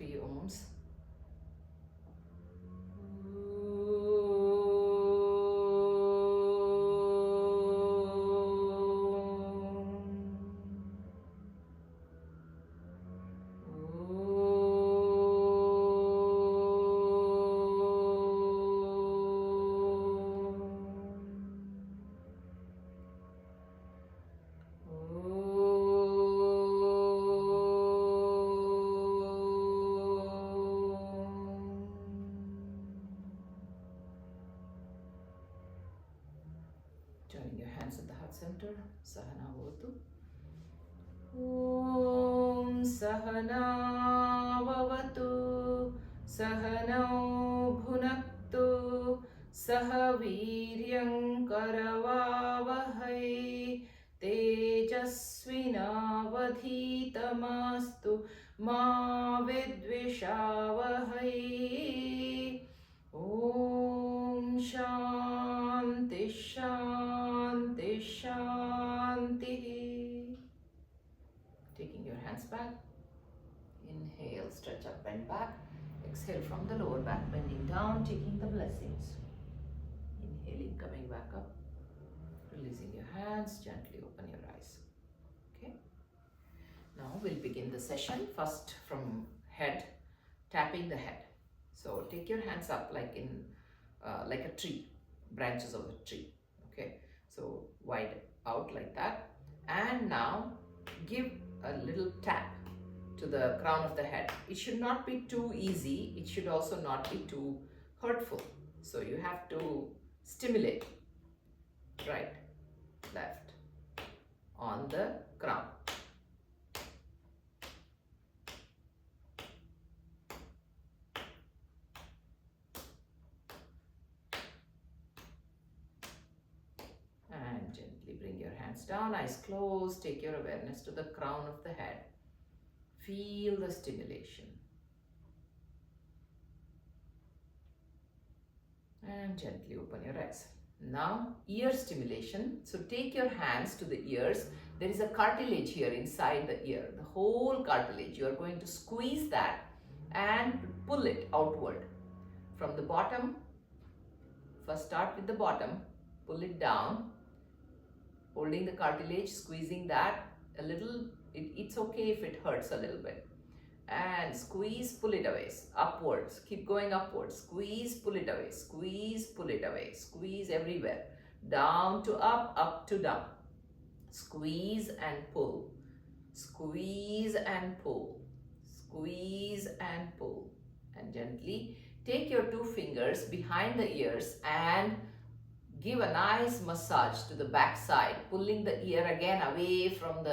3 ohms. Joining your hands at the heart center. Sahana Vavatu. Om Sahana Vavatu. Sahanau Bhunaktu. Sahaviryam Karavavahai. Tejasvinavadhitamastu. Ma Vidvishavahai. Om Shanti Shanti Shanti. Taking your hands back. Inhale, stretch up, bend back. Exhale from the lower back, bending down, taking the blessings. Inhaling, coming back up. Releasing your hands, gently open your eyes. Okay. Now we'll begin the session. First from head, tapping the head. So take your hands up like a tree, branches of a tree. Okay, so wide out like that. And now give a little tap to the crown of the head. It should not be too easy. It should also not be too hurtful. So you have to stimulate right, left on the crown. And gently bring your hands down, eyes closed, take your awareness to the crown of the head. Feel the stimulation. And gently open your eyes. Now, ear stimulation. So take your hands to the ears. There is a cartilage here inside the ear, the whole cartilage. You are going to squeeze that and pull it outward. From the bottom, first start with the bottom, pull it down, holding the cartilage, squeezing that a little. It's okay if it hurts a little bit. And squeeze, pull it away, upwards, keep going upwards, squeeze, pull it away, squeeze, pull it away, squeeze everywhere, down to up to down, squeeze and pull, squeeze and pull, squeeze and pull, and gently take your 2 fingers behind the ears and give a nice massage to the back side, pulling the ear again away from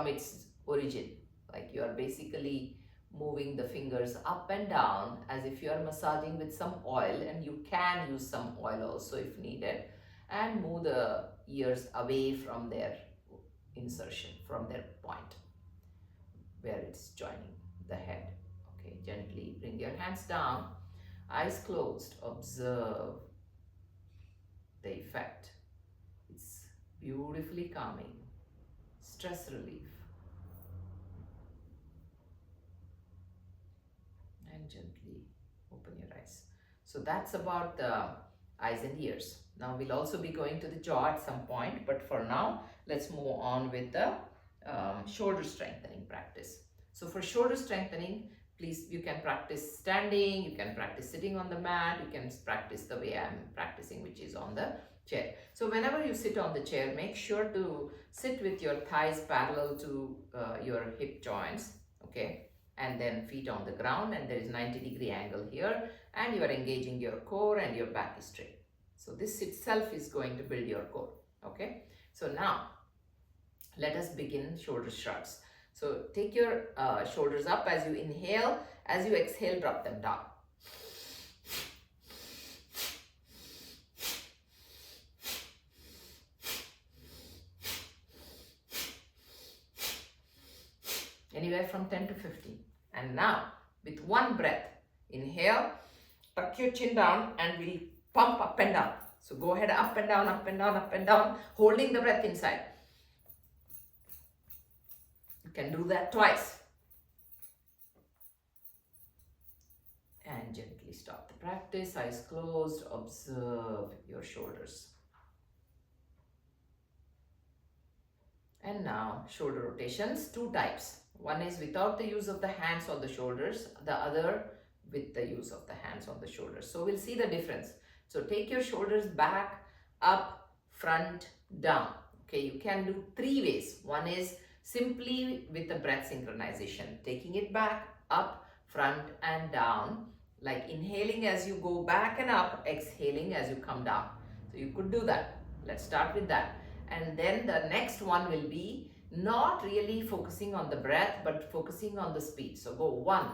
its origin. Like you are basically moving the fingers up and down as if you are massaging with some oil, and you can use some oil also if needed, and move the ears away from their insertion, from their point where it's joining the head. Okay, gently bring your hands down, eyes closed, observe the effect. It's beautifully calming, stress relief. And gently open your eyes. So that's about the eyes and ears. Now we'll also be going to the jaw at some point, but for now let's move on with the shoulder strengthening practice. So for shoulder strengthening, please, you can practice standing, you can practice sitting on the mat, you can practice the way I'm practicing, which is on the chair. So whenever you sit on the chair, make sure to sit with your thighs parallel to your hip joints, okay? And then feet on the ground, and there is 90-degree angle here, and you are engaging your core and your back is straight. So this itself is going to build your core, okay? So now, let us begin shoulder shrugs. So take your shoulders up as you inhale, as you exhale, drop them down. Anywhere from 10 to 15. And now, with one breath, inhale, tuck your chin down, and we'll pump up and down. So go ahead, up and down, up and down, up and down, holding the breath inside. You can do that twice. gently stop the practice, eyes closed, observe your shoulders. And now shoulder rotations, two types. One is without the use of the hands on the shoulders, the other with the use of the hands on the shoulders. So we'll see the difference. So take your shoulders back, up, front, down. Okay, you can do three ways. One is simply with the breath synchronization, taking it back, up, front and down, like inhaling as you go back and up, exhaling as you come down. So you could do that. Let's start with that. And then the next one will be not really focusing on the breath, but focusing on the speed. So go 1,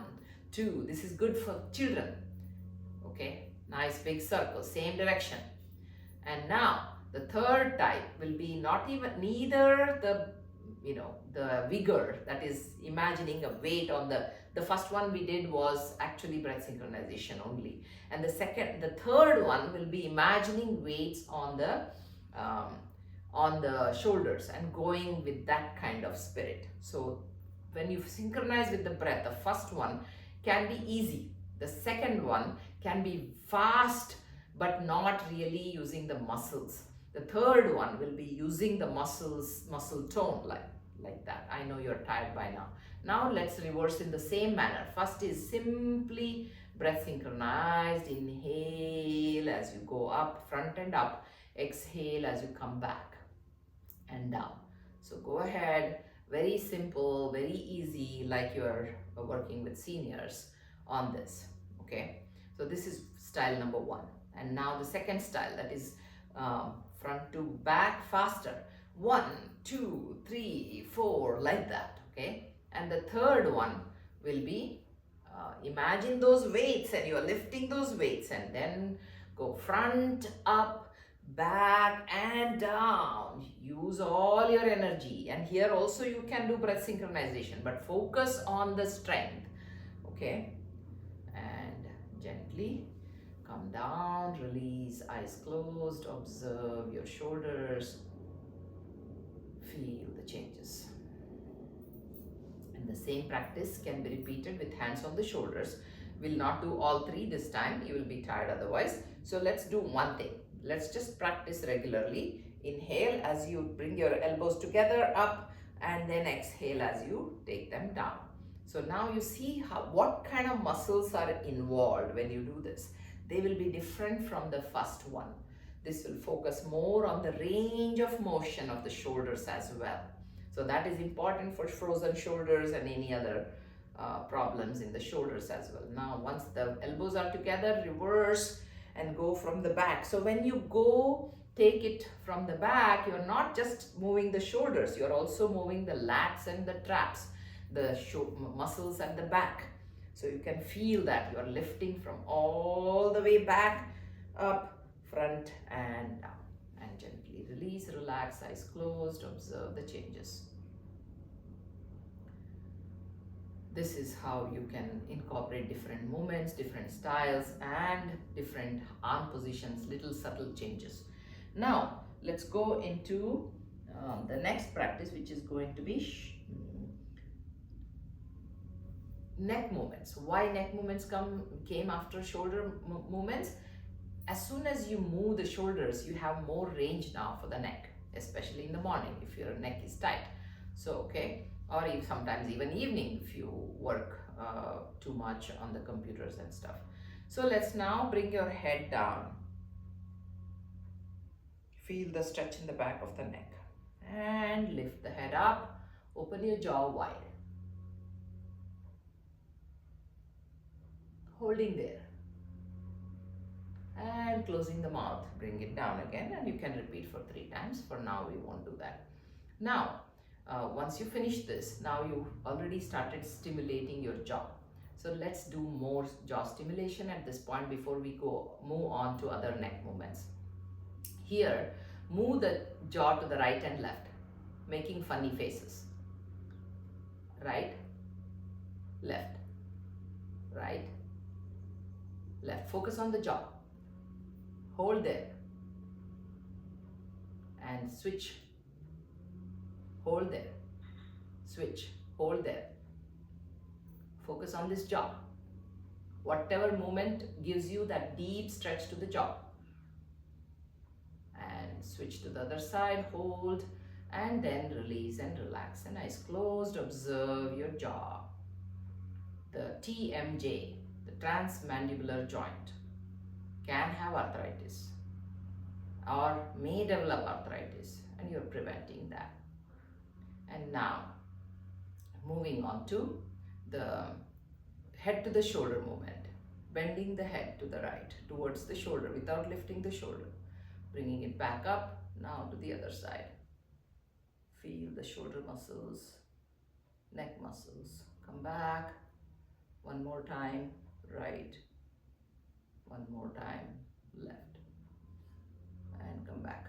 2. This is good for children. Okay, nice big circle, same direction. And now the third type will be neither the the vigor, that is imagining a weight on the first one we did was actually breath synchronization only, and the third one will be imagining weights on the shoulders and going with that kind of spirit. So when you synchronize with the breath, the first one can be easy, the second one can be fast but not really using the muscles. The third one will be using the muscle tone like that. I know you're tired by now. Now let's reverse in the same manner. First is simply breath synchronized. Inhale as you go up, front and up. Exhale as you come back and down. So go ahead, very simple, very easy, like you're working with seniors on this. Okay, so this is style number 1. And now the second style, that is front to back, faster. 1, 2, 3, 4, like that. Okay, and the third one will be imagine those weights and you're lifting those weights, and then go front, up, back and down. Use all your energy, and here also you can do breath synchronization, but focus on the strength. Okay, and gently come down, release, eyes closed, observe your shoulders, feel the changes. And the same practice can be repeated with hands on the shoulders. We'll not do all three this time, you will be tired otherwise. So let's do one thing. Let's just practice regularly. Inhale as you bring your elbows together up, and then exhale as you take them down. So now you see what kind of muscles are involved when you do this. They will be different from the first one. This will focus more on the range of motion of the shoulders as well. So that is important for frozen shoulders and any other problems in the shoulders as well. Now once the elbows are together, reverse and go from the back. So when you go take it from the back, you're not just moving the shoulders, you're also moving the lats and the traps, the muscles at the back. So you can feel that you're lifting from all the way back, up, front and down. And gently release, relax, eyes closed, observe the changes. This is how you can incorporate different movements, different styles and different arm positions, little subtle changes. Now let's go into the next practice, which is going to be neck movements. Why neck movements came after shoulder movements? As soon as you move the shoulders, you have more range now for the neck, especially in the morning if your neck is tight. So okay, or sometimes even evening if you work too much on the computers and stuff. So let's now bring your head down. Feel the stretch in the back of the neck and lift the head up. Open your jaw wide. Holding there and closing the mouth. Bring it down again, and you can repeat for 3 times. For now we won't do that. Now once you finish this, now you already started stimulating your jaw. So let's do more jaw stimulation at this point before we move on to other neck movements. Here, move the jaw to the right and left, making funny faces. Right, left, right, left. Focus on the jaw. Hold there and switch. Hold there, switch, hold there. Focus on this jaw. Whatever movement gives you that deep stretch to the jaw. And switch to the other side, hold, and then release and relax. And eyes closed, observe your jaw. The TMJ, the transmandibular joint, can have arthritis or may develop arthritis, and you're preventing that. And now, moving on to the head to the shoulder movement, bending the head to the right towards the shoulder without lifting the shoulder, bringing it back up. Now to the other side. Feel the shoulder muscles, neck muscles. Come back. One more time, right. One more time, left. And come back.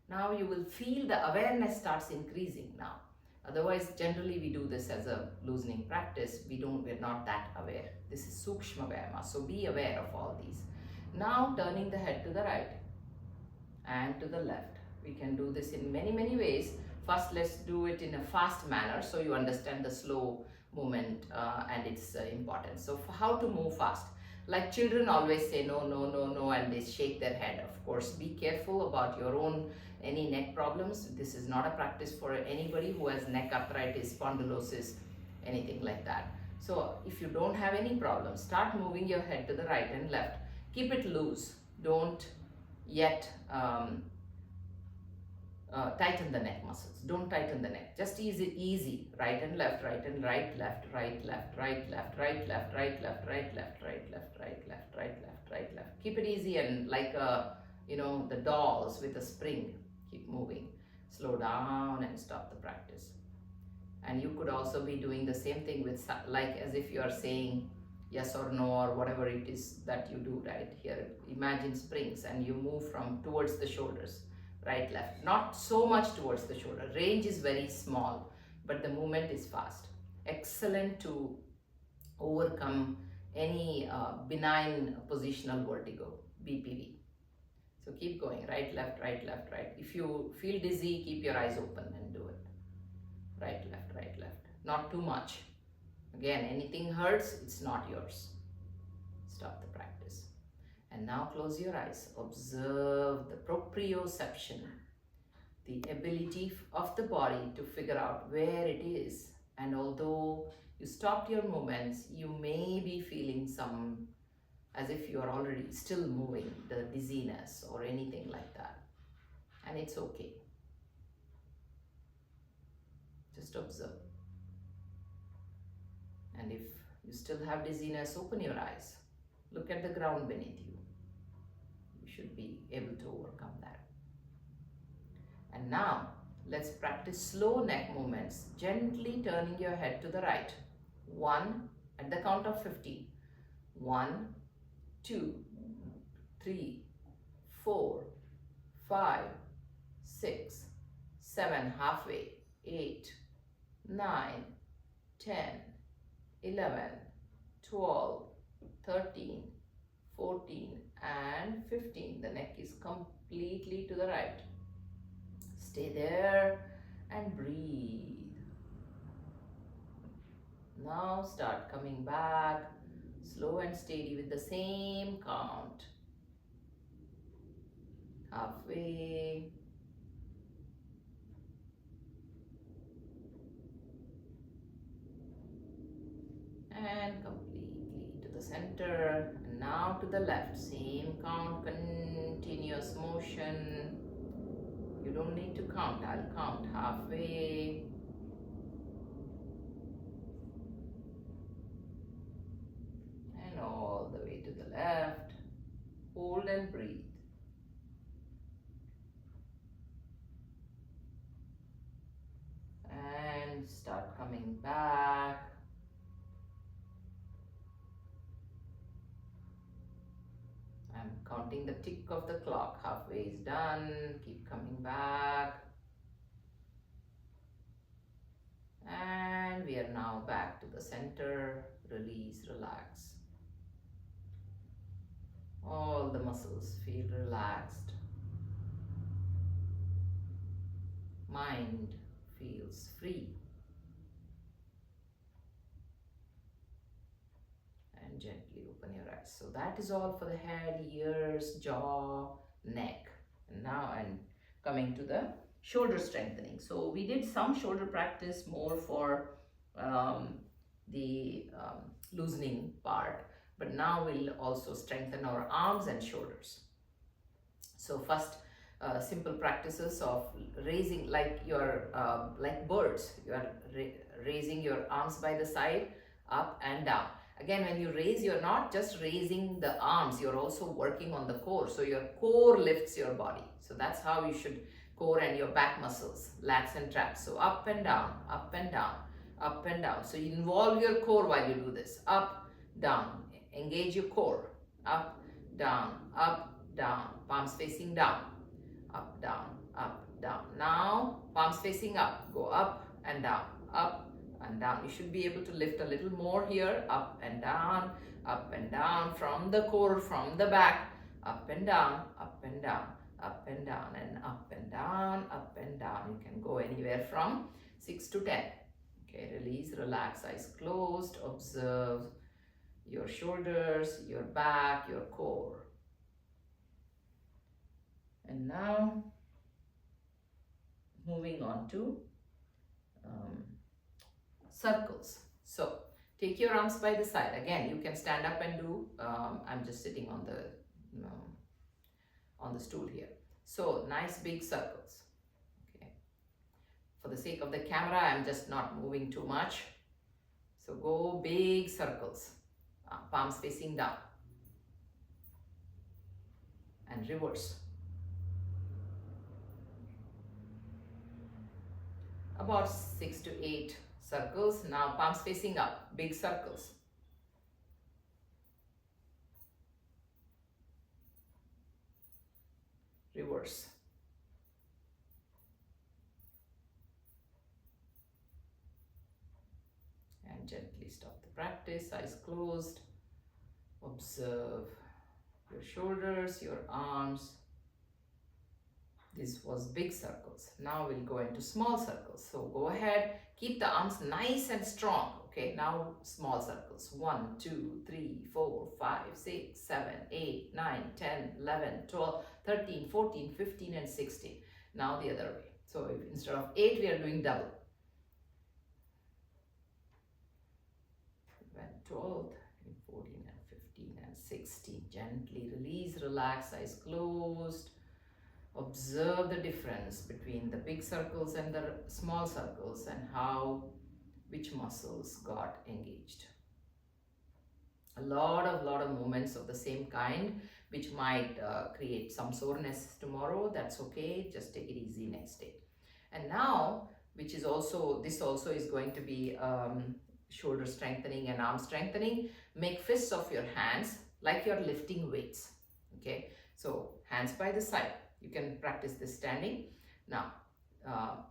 Now you will feel the awareness starts increasing now. Otherwise, generally we do this as a loosening practice. We're not that aware. This is Sukshma Vyayama. So be aware of all these. Now turning the head to the right and to the left. We can do this in many, many ways. First, let's do it in a fast manner so you understand the slow movement and its importance. So how to move fast? Like children always say no, no, no, no, and they shake their head. Of course, be careful about your own any neck problems. This is not a practice for anybody who has neck arthritis, spondylosis, anything like that. So if you don't have any problems, start moving your head to the right and left. Keep it loose. Don't yet tighten the neck muscles. Don't tighten the neck. Just easy. Right and left, right and right, left, right, left, right, left, right, left, right, left, right, left, right, left, right, left, right, left, right, left. Keep it easy and like the dolls with a spring. Keep moving. Slow down and stop the practice. And you could also be doing the same thing with like as if you are saying yes or no or whatever it is that you do right here. Imagine springs and you move from towards the shoulders. Right, left, not so much towards the shoulder. Range is very small, but the movement is fast. Excellent to overcome any benign positional vertigo, BPV. So keep going, right, left, right, left, right. If you feel dizzy, keep your eyes open and do it. Right, left, right, left. Not too much. Again, anything hurts, it's not yours. Stop the practice. And now close your eyes. Observe the proprioception, the ability of the body to figure out where it is. And although you stopped your movements, you may be feeling some, as if you are already still moving, the dizziness or anything like that. And it's okay. Just observe. And if you still have dizziness, open your eyes. Look at the ground beneath you. Should be able to overcome that. And now let's practice slow neck movements, gently turning your head to the right. 1 at the count of 50. 1, 2, 3, 4, 5, 6, 7, halfway, 8, 9, 10, 11, 12, 13, 14 and 15. The neck is completely to the right. Stay there and breathe. Now start coming back, slow and steady with the same count. Halfway. And completely to the center. And now to the left. Same count, continuous motion. You don't need to count. I'll count. Halfway. And all the way to the left. Hold and breathe. And start coming back. I'm counting the tick of the clock. Halfway is done. Keep coming back. And we are now back to the center. Release, relax. All the muscles feel relaxed. Mind feels free. And And gently open your eyes. So that is all for the head, ears, jaw, neck. And now I'm coming to the shoulder strengthening. So we did some shoulder practice more for the loosening part, but now we'll also strengthen our arms and shoulders. So first, simple practices of raising, like your like birds, you are raising your arms by the side, up and down. Again, when you raise, you're not just raising the arms, you're also working on the core. So your core lifts your body. So that's how you should, core and your back muscles, lats and traps. So up and down, up and down, up and down. So you involve your core while you do this. Up, down, engage your core. Up, down, palms facing down. Up, down, up, down. Now, palms facing up. Go up and down, up and down. You should be able to lift a little more here. Up and down from the core, from the back. Up and down, up and down, up and down, and up and down, up and down. You can go anywhere from 6 to 10. Okay, release, relax, eyes closed. Observe your shoulders, your back, your core. And now, moving on to circles. So, take your arms by the side. Again, you can stand up and do, I'm just sitting on the stool here. So, nice big circles. Okay. For the sake of the camera, I'm just not moving too much. So, go big circles. Palms facing down. And reverse. About 6 to 8 circles. Now palms facing up, big circles. Reverse. And gently stop the practice, eyes closed. Observe your shoulders, your arms. This was big circles. Now we'll go into small circles. So go ahead, keep the arms nice and strong. Okay, now small circles. 1, 2, 3, 4, 5, 6, 7, 8, 9, 10, 11, 12, 13, 14, 15 and 16. Now the other way. So if instead of 8, we are doing double. 12, 13, 14 and 15 and 16. Gently release, relax, eyes closed. Observe the difference between the big circles and the small circles and how which muscles got engaged. A lot of movements of the same kind which might create some soreness tomorrow. That's okay, just take it easy next day. And now, which is also, this also is going to be shoulder strengthening and arm strengthening. Make fists of your hands like you're lifting weights. Okay, so hands by the side. You can practice this standing. Now,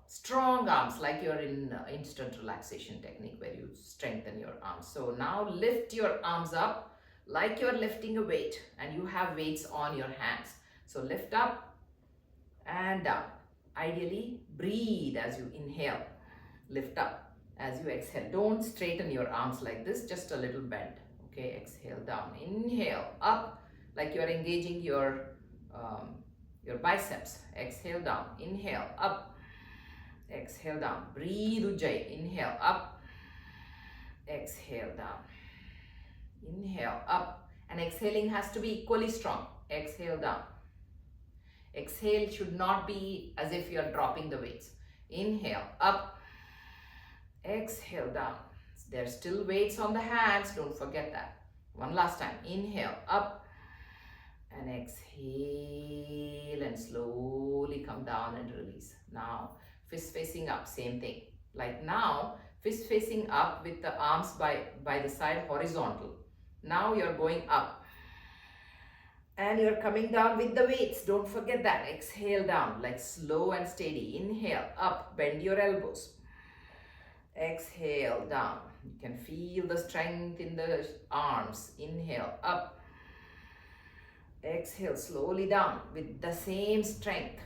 strong arms like you're in instant relaxation technique where you strengthen your arms. So now lift your arms up like you're lifting a weight and you have weights on your hands. So lift up and down. Ideally, breathe as you inhale. Lift up as you exhale. Don't straighten your arms like this, just a little bend. Okay, exhale down. Inhale up like you're engaging your biceps. Exhale down. Inhale up. Exhale down. Breathe Ujjayi. Inhale up. Exhale down. Inhale up. And exhaling has to be equally strong. Exhale down. Exhale should not be as if you're dropping the weights. Inhale up. Exhale down. There's still weights on the hands. Don't forget that. One last time. Inhale up. And exhale and slowly come down and release. Now, fist facing up, same thing. Like now, fist facing up with the arms by the side horizontal. Now you're going up. And you're coming down with the weights. Don't forget that. Exhale down, like slow and steady. Inhale, up, bend your elbows. Exhale down. You can feel the strength in the arms. Inhale, up. Exhale slowly down with the same strength.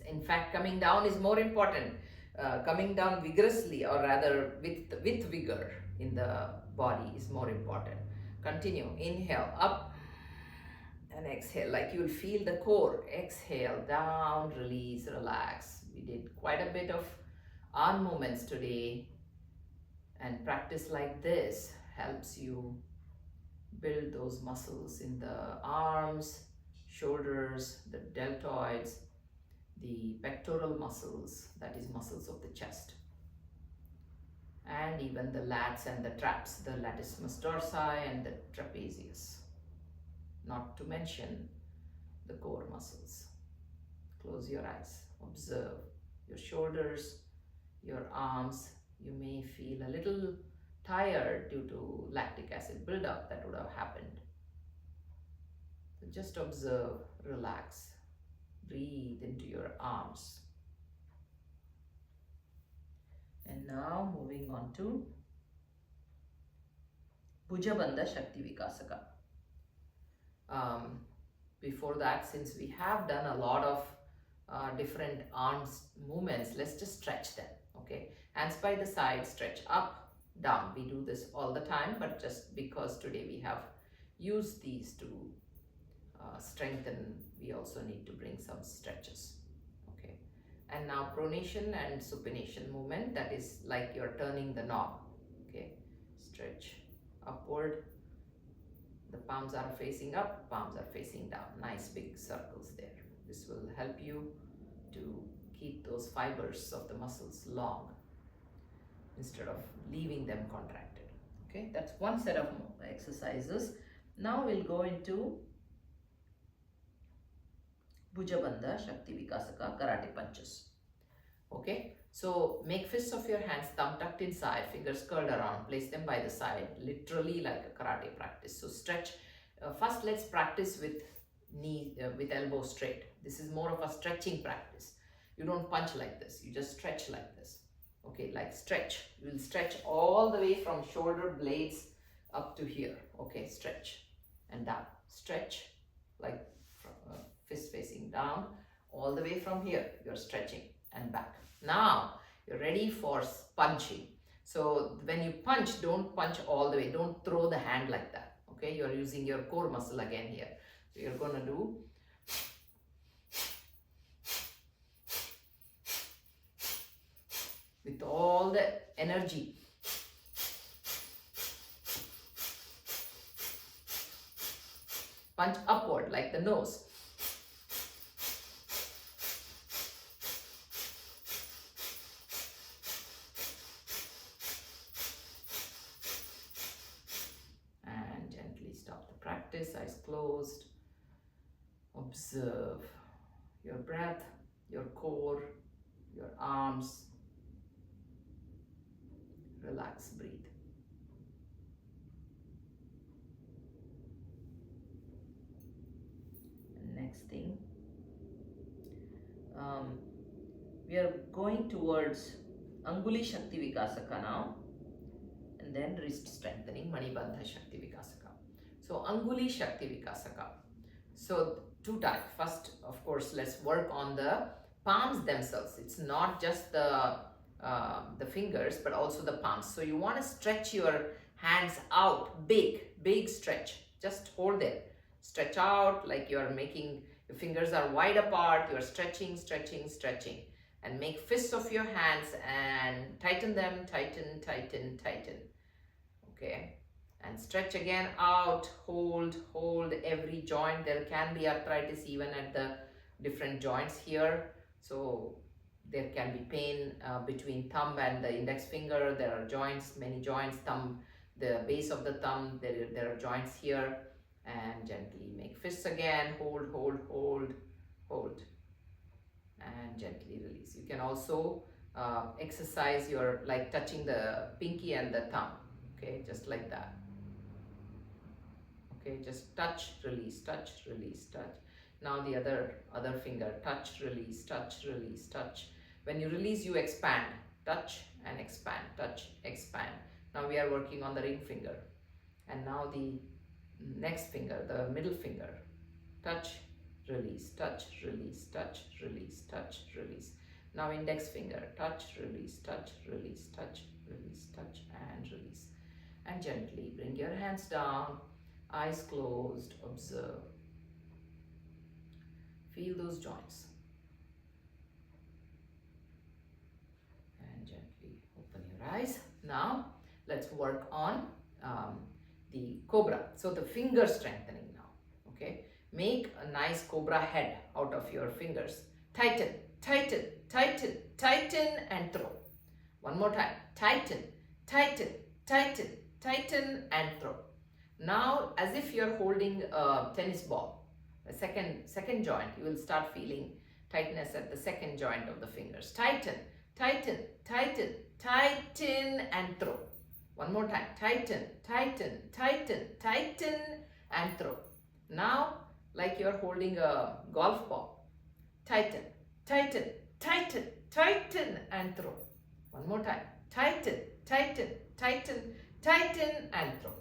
In fact, coming down is more important. Coming down vigorously, or rather with vigor, in the body is more important. Continue. Inhale up and exhale, like you'll feel the core. Exhale down, release, relax. We did quite a bit of arm movements today, and practice like this helps you build those muscles in the arms, shoulders, the deltoids, the pectoral muscles, that is muscles of the chest, and even the lats and the traps, the latissimus dorsi and the trapezius, not to mention the core muscles. Close your eyes, observe your shoulders, your arms. You may feel a little tired due to lactic acid buildup that would have happened. So just observe, relax, breathe into your arms. And now moving on to Bhujabandha Shakti Vikasaka. Before that, since we have done a lot of different arms movements, let's just stretch them. Okay, hands by the side, stretch up, down. We do this all the time, but just because today we have used these to strengthen, we also need to bring some stretches. Okay, and now pronation and supination movement, that is like you're turning the knob. Okay, stretch upward, the palms are facing up, palms are facing down, nice big circles there. This will help you to keep those fibers of the muscles long instead of leaving them contracted. Okay, that's one set of exercises. Now we'll go into Bhujabandha Shakti Vikasaka Karate Punches. Okay, so make fists of your hands, thumb tucked inside, fingers curled around, place them by the side, literally like a karate practice. So stretch. First, let's practice with with elbow straight. This is more of a stretching practice. You don't punch like this, you just stretch like this. Okay, like stretch. You will stretch all the way from shoulder blades up to here. Okay, stretch and down. Stretch like fist facing down, all the way from here. You're stretching and back. Now you're ready for punching. So when you punch, don't punch all the way. Don't throw the hand like that. Okay, you're using your core muscle again here. So you're going to do with all the energy. Punch upward like the nose. And gently stop the practice, eyes closed. Observe your breath, your core, your arms. Relax, breathe. And next thing, we are going towards Anguli Shakti Vikasaka now, and then wrist strengthening, Manibandha Shakti Vikasaka. So Anguli Shakti Vikasaka. So two types. First, of course, let's work on the palms themselves. It's not just the fingers, but also the palms. So you want to stretch your hands out, big stretch. Just hold there. Stretch out like you're making, your fingers are wide apart. You're stretching. And make fists of your hands and tighten them, tighten. Okay. And stretch again out, hold every joint. There can be arthritis even at the different joints here. So there can be pain between thumb and the index finger. There are joints, many joints. Thumb, the base of the thumb, there are joints here. And gently make fists again. Hold. And gently release. You can also exercise your, like touching the pinky and the thumb. Okay, just like that. Okay, just touch, release, touch. Now the other finger, touch, release, touch. When you release, you expand, touch and expand, touch, expand. Now we are working on the ring finger. And now the next finger, the middle finger, touch, release, touch, release, touch, release, touch, release. Now index finger, touch, release, touch, release, touch, release, touch, and release. And gently bring your hands down, eyes closed, observe. Feel those joints. And gently open your eyes. Now, let's work on the cobra. So the finger strengthening now, okay? Make a nice cobra head out of your fingers. Tighten, tighten, tighten, tighten and throw. One more time. Tighten, tighten, tighten, tighten and throw. Now, as if you're holding a tennis ball, a second joint, you will start feeling tightness at the second joint of the fingers. Tighten, tighten, tighten, tighten and throw. One more time. Tighten, tighten, tighten, tighten and throw. Now, like you're holding a golf ball. Tighten, tighten, tighten, tighten and throw. One more time. Tighten, tighten, tighten, tighten and throw.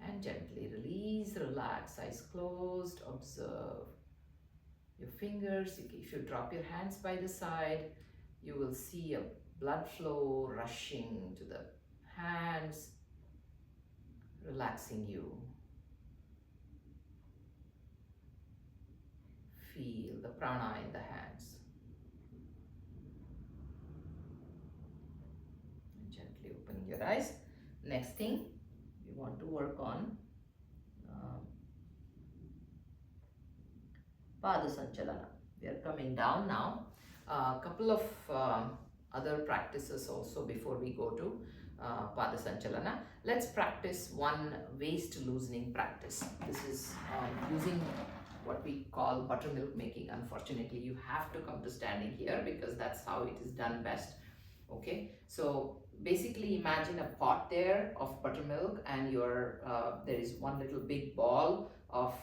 And gently release, relax, eyes closed, observe your fingers. If you drop your hands by the side, you will see a blood flow rushing to the hands, relaxing you. Feel the prana in the hands. And gently opening your eyes. Next thing, we want to work on Pada Sanchalana. We are coming down now. A couple of other practices also before we go to Pada Sanchalana. Let's practice one waist loosening practice. This is using what we call buttermilk making. Unfortunately, you have to come to standing here because that's how it is done best. Okay, so basically imagine a pot there of buttermilk, and there is one little big ball of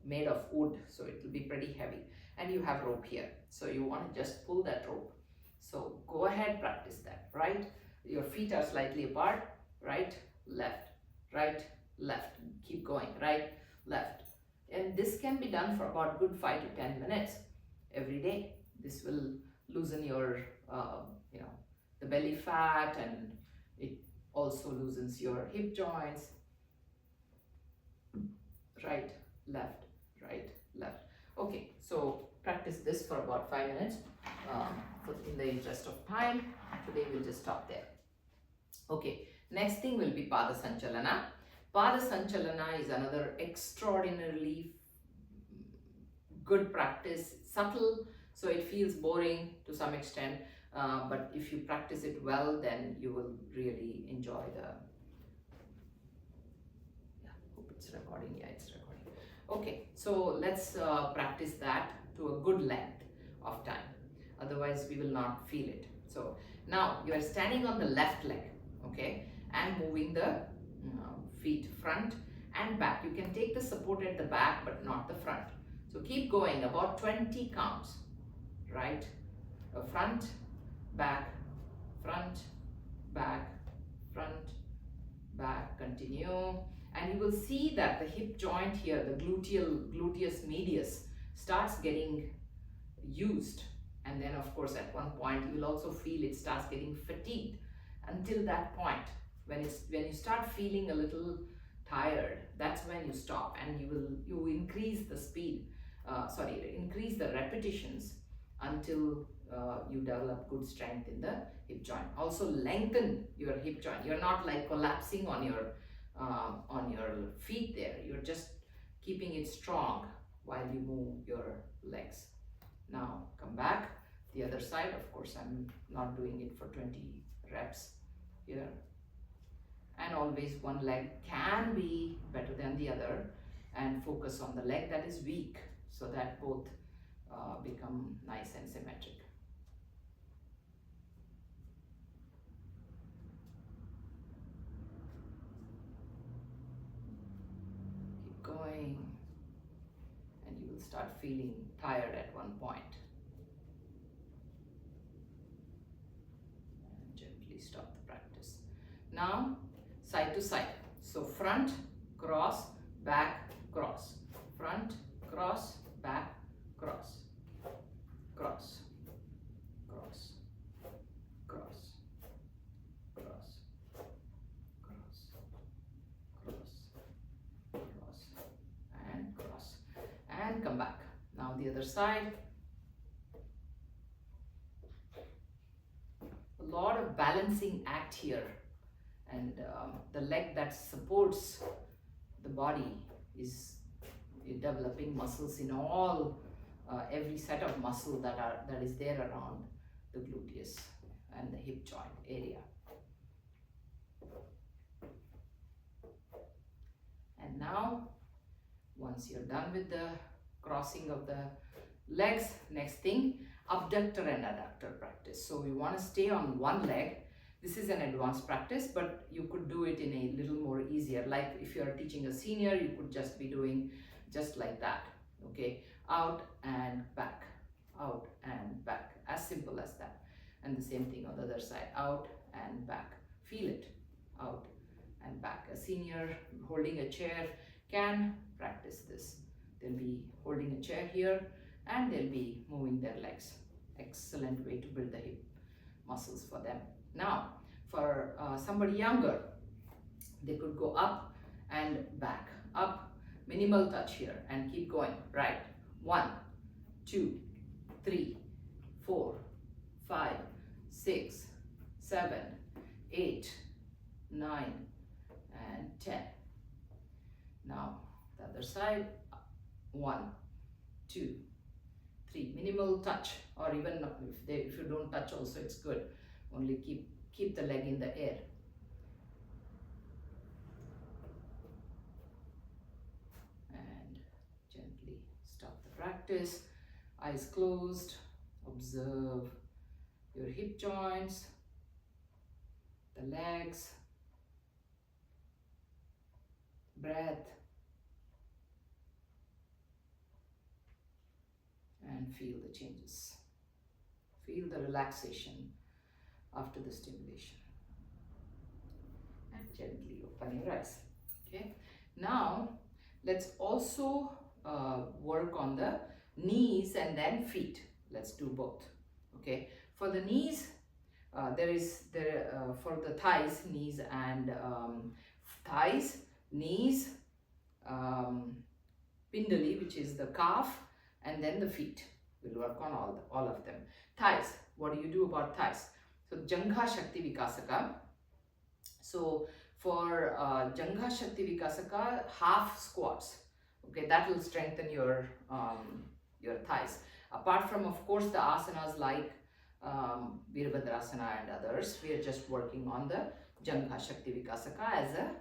made of wood, so it will be pretty heavy, and you have rope here, so you want to just pull that rope. So go ahead, practice that. Right, your feet are slightly apart. Right, left, keep going. Right, left, and this can be done for about good 5 to 10 minutes every day. This will loosen your the belly fat, and it also loosens your hip joints. Right, left, right, left. Okay, so practice this for about 5 minutes. In the interest of time, today we'll just stop there. Okay, next thing will be Pada Sanchalana. Pada Sanchalana is another extraordinarily good practice. It's subtle, so it feels boring to some extent. But if you practice it well, then you will really enjoy hope it's recording. Yeah, it's recording. Okay, so let's practice that to a good length of time. Otherwise, we will not feel it. So now you are standing on the left leg, okay, and moving the feet front and back. You can take the support at the back, but not the front. So keep going, about 20 counts. Right, front, back, front, back, front, back. Continue, and you will see that the hip joint here, the gluteus medius, starts getting used, and then of course at one point you will also feel it starts getting fatigued. Until that point, when you start feeling a little tired, that's when you stop, and you increase the speed. Increase the repetitions until you develop good strength in the hip joint. Also lengthen your hip joint. You're not like collapsing on your feet there. You're just keeping it strong while you move your legs. Now come back the other side. Of course, I'm not doing it for 20 reps here. And always one leg can be better than the other, and focus on the leg that is weak, so that both become nice and symmetric. Keep going, and you will start feeling tired at one point. And gently stop the practice. Now, side to side. So front, cross, back, cross. Front, cross, back, cross. Cross, cross, cross, cross, cross, and come back. Now the other side. A lot of balancing act here, and the leg that supports the body is developing muscles in all every set of muscle that is there around the gluteus and the hip joint area. And now, once you're done with the crossing of the legs, next thing, abductor and adductor practice. So we want to stay on one leg. This is an advanced practice, but you could do it in a little more easier. Like if you are teaching a senior, you could just be doing just like that. Okay, out and back, out and back, as simple as that. And the same thing on the other side, out and back. Feel it, out and back. A senior holding a chair can practice this. They'll be holding a chair here and they'll be moving their legs. Excellent way to build the hip muscles for them. Now, for somebody younger, they could go up and back, up, minimal touch here, and keep going. Right, 1, 2, 3, 4, 5, 6, 7, 8, 9, and 10. Now, the other side, 1, 2, 3, minimal touch, or even if you don't touch also, it's good. Only keep the leg in the air. And gently stop the practice. Eyes closed. Observe your hip joints, the legs, breath, and feel the changes. Feel the relaxation after the stimulation. And gently open your eyes. Okay. Now let's also work on the knees and then feet. Let's do both. Okay. For the knees, for the thighs, knees and thighs, knees, pindali, which is the calf, and then the feet. We'll work on all of them. Thighs. What do you do about thighs? So Jangha Shakti Vikasaka. So for Jangha Shakti Vikasaka, half squats. Okay, that will strengthen your thighs. Apart from, of course, the asanas like Virabhadrasana and others, we are just working on the Jangha Shakti Vikasaka as a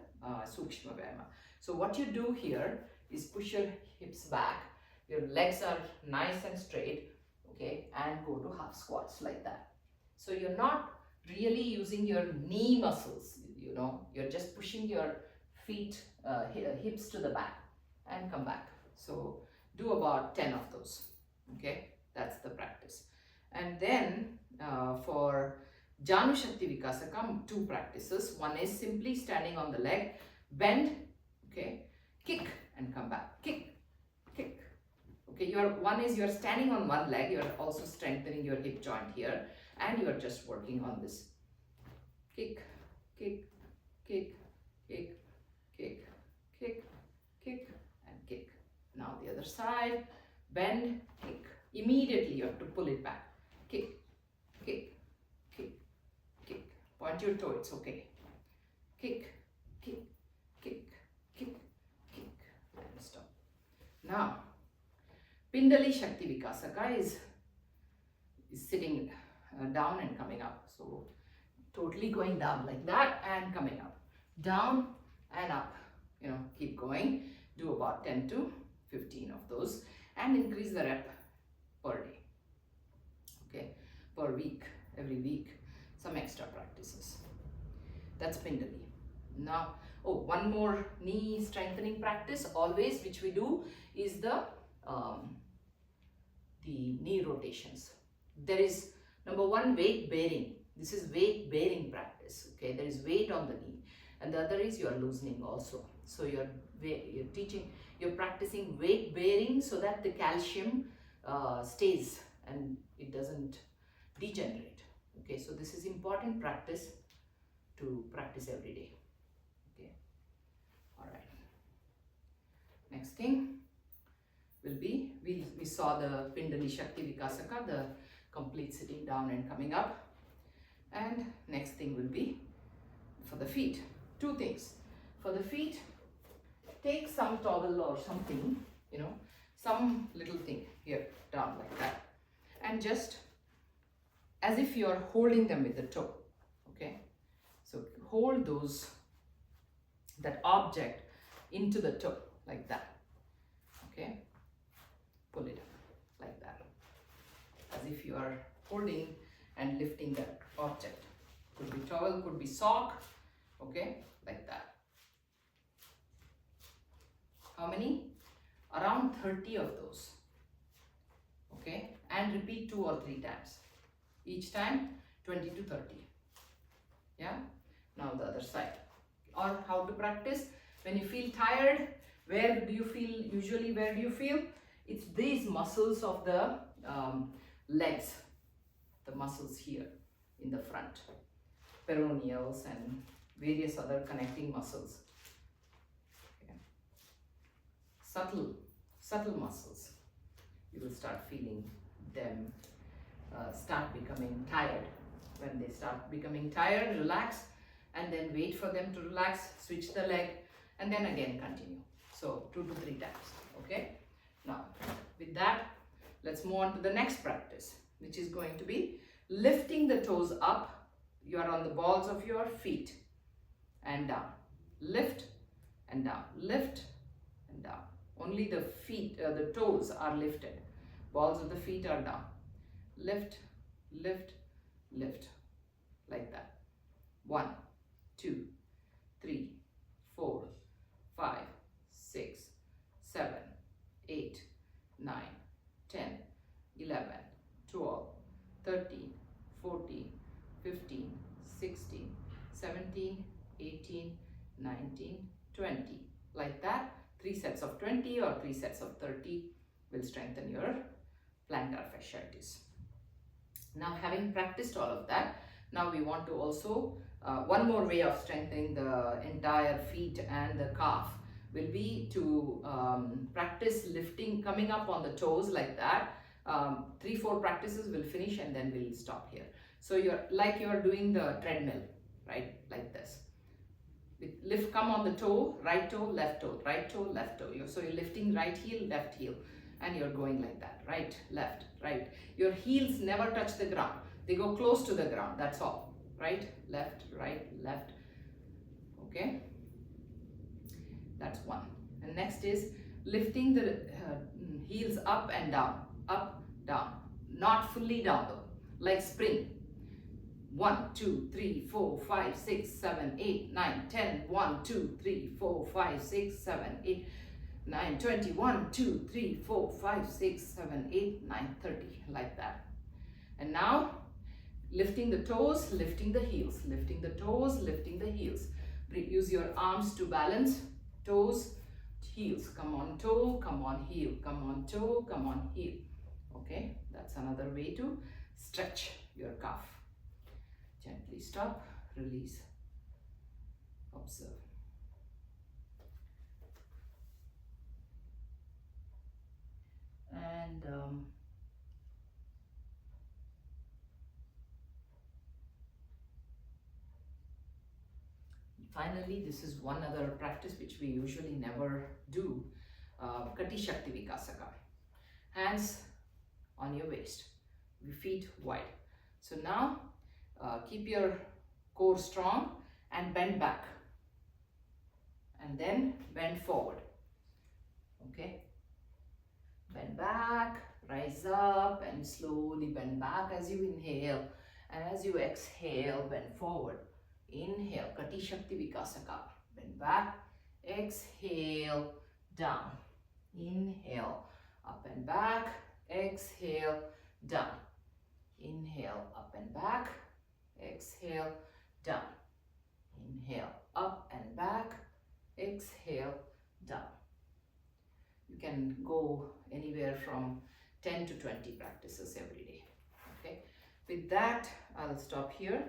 Sukshma Vyayama. So what you do here is push your hips back, your legs are nice and straight, okay, and go to half squats like that. So you're not really using your knee muscles, you know, you're just pushing your feet, hips to the back and come back. So do about 10 of those, okay, that's the practice. And then for Janu Shakti Vikasaka, 2 practices. One is simply standing on the leg, bend, okay, kick and come back, kick, kick. Okay, one is you're standing on one leg, you're also strengthening your hip joint here, and you're just working on this. Kick, kick, kick, kick, kick, kick, kick, and kick. Now the other side, bend, kick. Immediately you have to pull it back. Kick, kick, kick, kick. Point your toe, it's okay. Kick, kick, kick, kick, kick, and stop. Now, Pindali Shakti Vikasaka is sitting down and coming up. So, totally going down like that and coming up. Down and up. You know, keep going. Do about 10 to 15 of those and increase the rep per day. Okay, per week, every week, some extra practices. That's Pindali. Now, one more knee strengthening practice always, which we do, is the knee rotations. There is number 1, weight bearing. This is weight bearing practice. Okay, there is weight on the knee, and the other is you are loosening also. So you're practicing weight bearing so that the calcium stays and it doesn't degenerate. Okay, so this is important practice to practice every day. Okay, all right. Next thing will be we saw the Pindali Shakti Vikasaka, the complete sitting down and coming up. And next thing will be for the feet. Two things. For the feet, take some towel or something, you know, some little thing here, down like that. And just as if you are holding them with the toe, okay? So hold that object into the toe, like that, okay? Pull it up, like that. As if you are holding and lifting that object. Could be towel, could be sock, okay? Like that. How many? Around 30 of those, okay? And repeat 2 or 3 times. Each time 20 to 30. Yeah? Now the other side. Or how to practice? When you feel tired, where do you feel, usually where do you feel? It's these muscles of the legs, the muscles here in the front, peroneals and various other connecting muscles. Okay. Subtle muscles. You will start feeling them start becoming tired. When they start becoming tired, relax, and then wait for them to relax, switch the leg, and then again continue. So 2 to 3 times, okay? Now, with that, let's move on to the next practice, which is going to be lifting the toes up. You are on the balls of your feet and down. Lift and down, lift and down. Only the feet, the toes are lifted. Balls of the feet are down. Lift, lift, lift, like that. 1, 2, 3, 4, 5, 6, 7, 8, 9, 10, 11, 12, 13, 14, 15, 16, 17, 18, 19, 20. Like that. 3 sets of 20 or 3 sets of 30 will strengthen your plantar fasciitis. Now, having practiced all of that, now we want to also, one more way of strengthening the entire feet and the calf will be to practice lifting, coming up on the toes like that. 3-4 practices will finish and then we'll stop here. So you're like you are doing the treadmill, right? Like this. Lift, come on the toe, right toe, left toe, right toe, left toe. So you're lifting right heel, left heel, and you're going like that, right, left, right. Your heels never touch the ground. They go close to the ground, that's all. Right, left, okay? That's one. And next is lifting the heels up and down, not fully down though, like spring. 1, 2, 3, 4, 5, 6, 7, 8, 9, 10. 1, 2, 3, 4, 5, 6, 7, 8, 9, 20. 1, 2, 3, 4, 5, 6, 7, 8, 9, 30. Like that. And now lifting the toes, lifting the heels, lifting the toes, lifting the heels. Use your arms to balance. Toes, heels. Come on toe, come on heel, come on toe, come on heel. Okay, that's another way to stretch your calf. Gently stop, release, observe. And finally, this is one other practice which we usually never do, Kati Shakti Vikasaka. Hands on your waist, feet wide. So now, keep your core strong and bend back. And then bend forward. Okay? Bend back, rise up and slowly bend back as you inhale. And as you exhale, bend forward. Inhale, Kati Shakti Vikasaka. Bend back, exhale, down. Inhale, up and back, exhale, down. Inhale, up and back, exhale, down. Inhale, up and back, exhale, down. You can go anywhere from 10 to 20 practices every day. Okay. With that, I'll stop here.